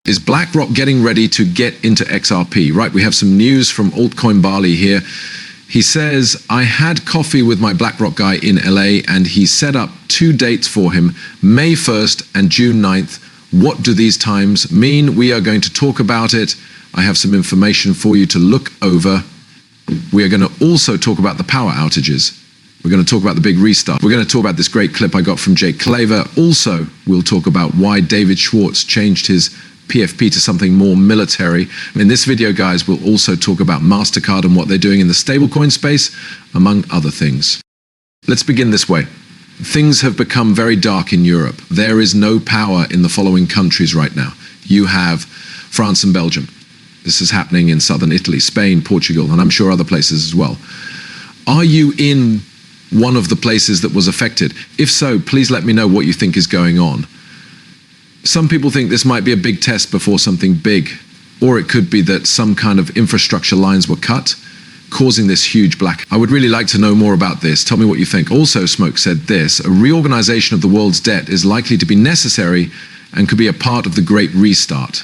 Is BlackRock getting ready to get into XRP? Right, we have some news from altcoin Barley here. He says, I had coffee with my BlackRock guy in LA and he set up 2 dates for him, May 1st and June 9th. What do these times mean? We are going to talk about it. I have some information for you to look over. We are going to also talk about the power outages. We're going to talk about the big restart. We're going to talk about this great clip I got from Jake Claver. Also, we'll talk about why David Schwartz changed his PFP to something more military. In this video, guys, we'll also talk about MasterCard and what they're doing in the stablecoin space, among other things. Let's begin this way. Things have become very dark in Europe. There is no power in the following countries right now. You have France and Belgium. This is happening in southern Italy, Spain, Portugal, and I'm sure other places as well. Are you in one of the places that was affected? If so, please let me know what you think is going on. Some people think this might be a big test before something big, or it could be that some kind of infrastructure lines were cut, causing this huge black. I would really like to know more about this. Tell me what you think. Also, Smoke said this, a reorganization of the world's debt is likely to be necessary and could be a part of the Great Restart.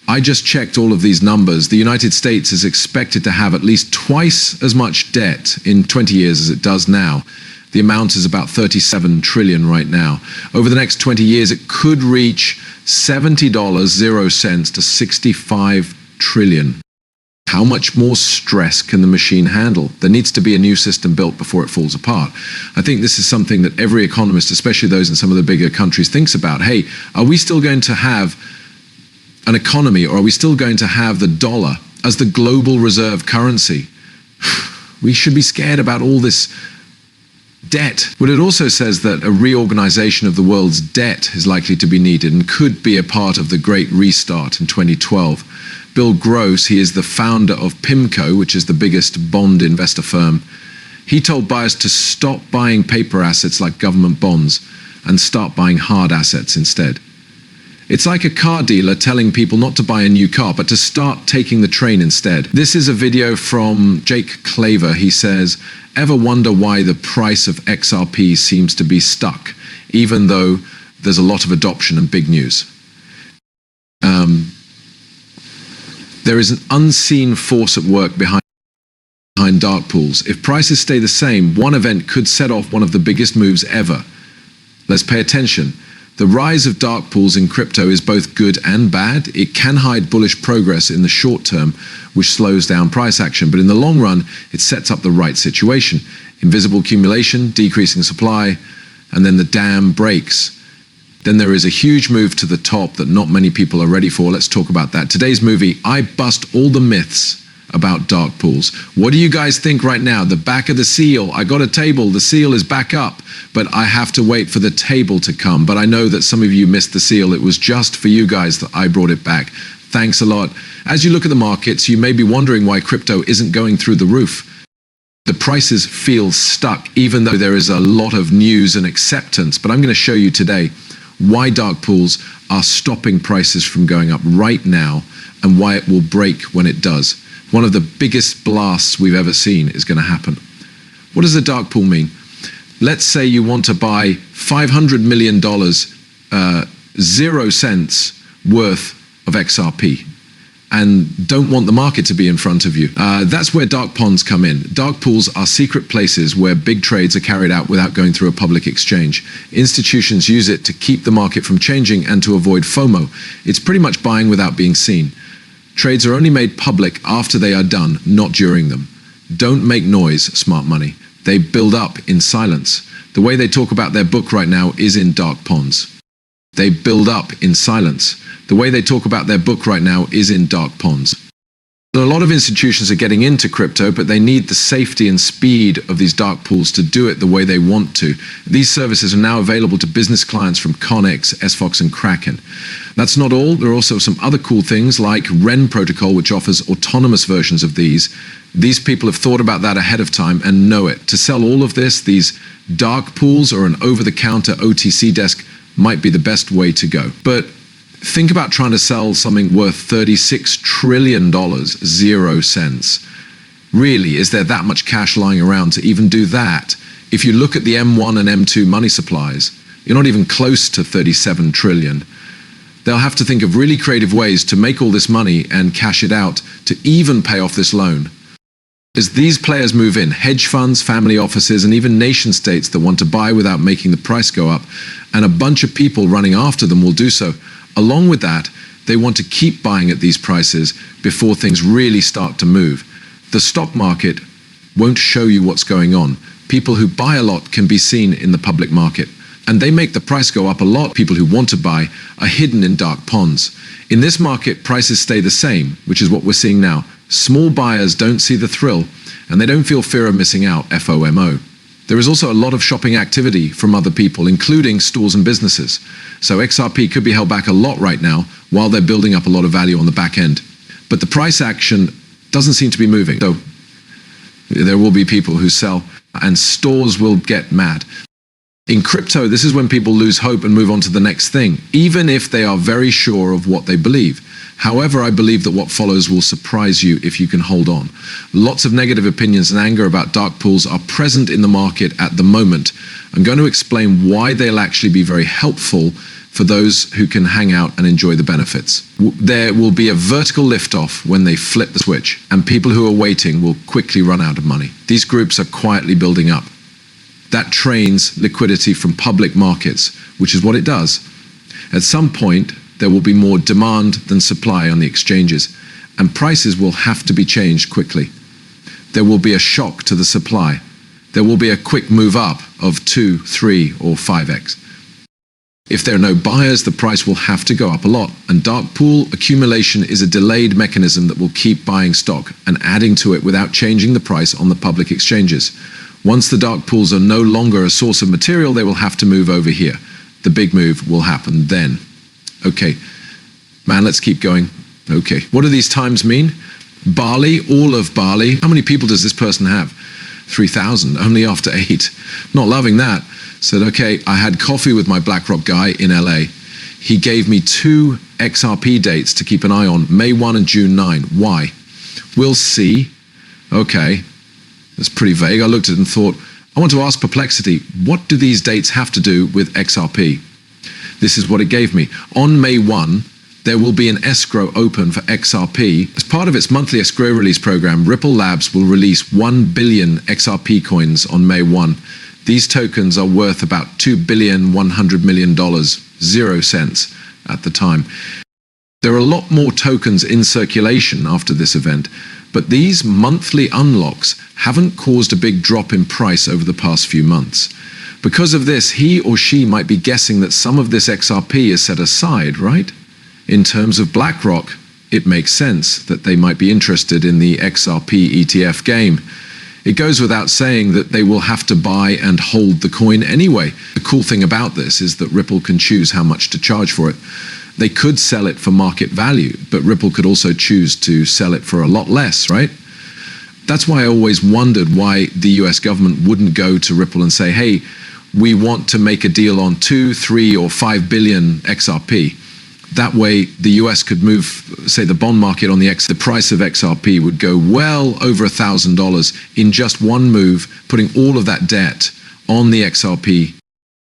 I just checked all of these numbers. The United States is expected to have at least twice as much debt in 20 years as it does now. The amount is about 37 trillion right now. Over the next 20 years, it could reach $70.00 to 65 trillion. How much more stress can the machine handle? There needs to be a new system built before it falls apart. I think this is something that every economist, especially those in some of the bigger countries, thinks about. Hey, are we still going to have an economy, or are we still going to have the dollar as the global reserve currency? We should be scared about all this debt. Well, it also says that a reorganization of the world's debt is likely to be needed and could be a part of the Great Restart in 2012. Bill Gross, he is the founder of PIMCO, which is the biggest bond investor firm. He told buyers to stop buying paper assets like government bonds and start buying hard assets instead. It's like a car dealer telling people not to buy a new car, but to start taking the train instead. This is a video from Jake Claver. He says, ever wonder why the price of XRP seems to be stuck, even though there's a lot of adoption and big news? There is an unseen force at work behind dark pools. If prices stay the same, one event could set off one of the biggest moves ever. Let's pay attention. The rise of dark pools in crypto is both good and bad. It can hide bullish progress in the short term, which slows down price action, but in the long run, it sets up the right situation. Invisible accumulation, decreasing supply, and then the dam breaks. Then there is a huge move to the top that not many people are ready for. Let's talk about that. Today's movie, I bust all the myths about dark pools. What do you guys think right now? The back of the seal, I got a table, the seal is back up, but I have to wait for the table to come. But I know that some of you missed the seal. It was just for you guys that I brought it back. Thanks a lot. As you look at the markets, you may be wondering why crypto isn't going through the roof. The prices feel stuck, even though there is a lot of news and acceptance. But I'm going to show you today why dark pools are stopping prices from going up right now and why it will break when it does. One of the biggest blasts we've ever seen is going to happen. What does a dark pool mean? Let's say you want to buy $500 million, 0 cents worth of XRP, and don't want the market to be in front of you. That's where dark ponds come in. Dark pools are secret places where big trades are carried out without going through a public exchange. Institutions use it to keep the market from changing and to avoid FOMO. It's pretty much buying without being seen. Trades are only made public after they are done, not during them. Don't make noise, smart money. They build up in silence. The way they talk about their book right now is in dark ponds. They build up in silence. The way they talk about their book right now is in dark ponds. A lot of institutions are getting into crypto, but they need the safety and speed of these dark pools to do it the way they want to. These services are now available to business clients from Connex, SFox, and Kraken. That's not all. There are also some other cool things like Ren Protocol, which offers autonomous versions of these. These people have thought about that ahead of time and know it. To sell all of this, these dark pools or an over-the-counter OTC desk might be the best way to go. But think about trying to sell something worth $36 trillion, 0 cents. Really, is there that much cash lying around to even do that? If you look at the M1 and M2 money supplies, you're not even close to 37 trillion. They'll have to think of really creative ways to make all this money and cash it out to even pay off this loan. As these players move in, hedge funds, family offices, and even nation states that want to buy without making the price go up, and a bunch of people running after them will do so. Along with that, they want to keep buying at these prices before things really start to move. The stock market won't show you what's going on. People who buy a lot can be seen in the public market, and they make the price go up a lot. People who want to buy are hidden in dark ponds. In this market, prices stay the same, which is what we're seeing now. Small buyers don't see the thrill, and they don't feel fear of missing out, FOMO. There is also a lot of shopping activity from other people, including stores and businesses. So XRP could be held back a lot right now while they're building up a lot of value on the back end. But the price action doesn't seem to be moving. So there will be people who sell, and stores will get mad. In crypto, this is when people lose hope and move on to the next thing, even if they are very sure of what they believe. However, I believe that what follows will surprise you if you can hold on. Lots of negative opinions and anger about dark pools are present in the market at the moment. I'm going to explain why they'll actually be very helpful for those who can hang out and enjoy the benefits. There will be a vertical liftoff when they flip the switch, and people who are waiting will quickly run out of money. These groups are quietly building up. That trains liquidity from public markets, which is what it does. At some point, there will be more demand than supply on the exchanges, and prices will have to be changed quickly. There will be a shock to the supply. There will be a quick move up of 2, 3, or 5x. If there are no buyers, the price will have to go up a lot, and dark pool accumulation is a delayed mechanism that will keep buying stock and adding to it without changing the price on the public exchanges. Once the dark pools are no longer a source of material, they will have to move over here. The big move will happen then. Okay, man, let's keep going. Okay, what do these times mean? Bali, all of Bali. How many people does this person have? 3,000, only after 8. Not loving that. Said, okay, I had coffee with my BlackRock guy in LA. He gave me 2 XRP dates to keep an eye on, May 1 and June 9. Why? We'll see. Okay, that's pretty vague. I looked at it and thought, I want to ask Perplexity, what do these dates have to do with XRP? This is what it gave me. On May 1, there will be an escrow open for XRP. As part of its monthly escrow release program, Ripple Labs will release 1 billion XRP coins on May 1. These tokens are worth about $2,100,000,000, 0 cents at the time. There are a lot more tokens in circulation after this event, but these monthly unlocks haven't caused a big drop in price over the past few months. Because of this, he or she might be guessing that some of this XRP is set aside, right? In terms of BlackRock, it makes sense that they might be interested in the XRP ETF game. It goes without saying that they will have to buy and hold the coin anyway. The cool thing about this is that Ripple can choose how much to charge for it. They could sell it for market value, but Ripple could also choose to sell it for a lot less, right? That's why I always wondered why the US government wouldn't go to Ripple and say, hey, we want to make a deal on 2, 3, or 5 billion XRP. That way, the US could move, say, the bond market on the price of XRP would go well over $1,000 in just one move, putting all of that debt on the XRP.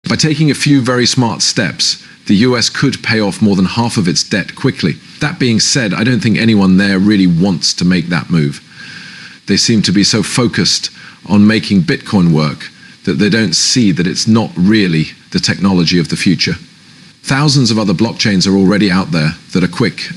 By taking a few very smart steps, the US could pay off more than half of its debt quickly. That being said, I don't think anyone there really wants to make that move. They seem to be so focused on making Bitcoin work that they don't see that it's not really the technology of the future. Thousands of other blockchains are already out there that are quick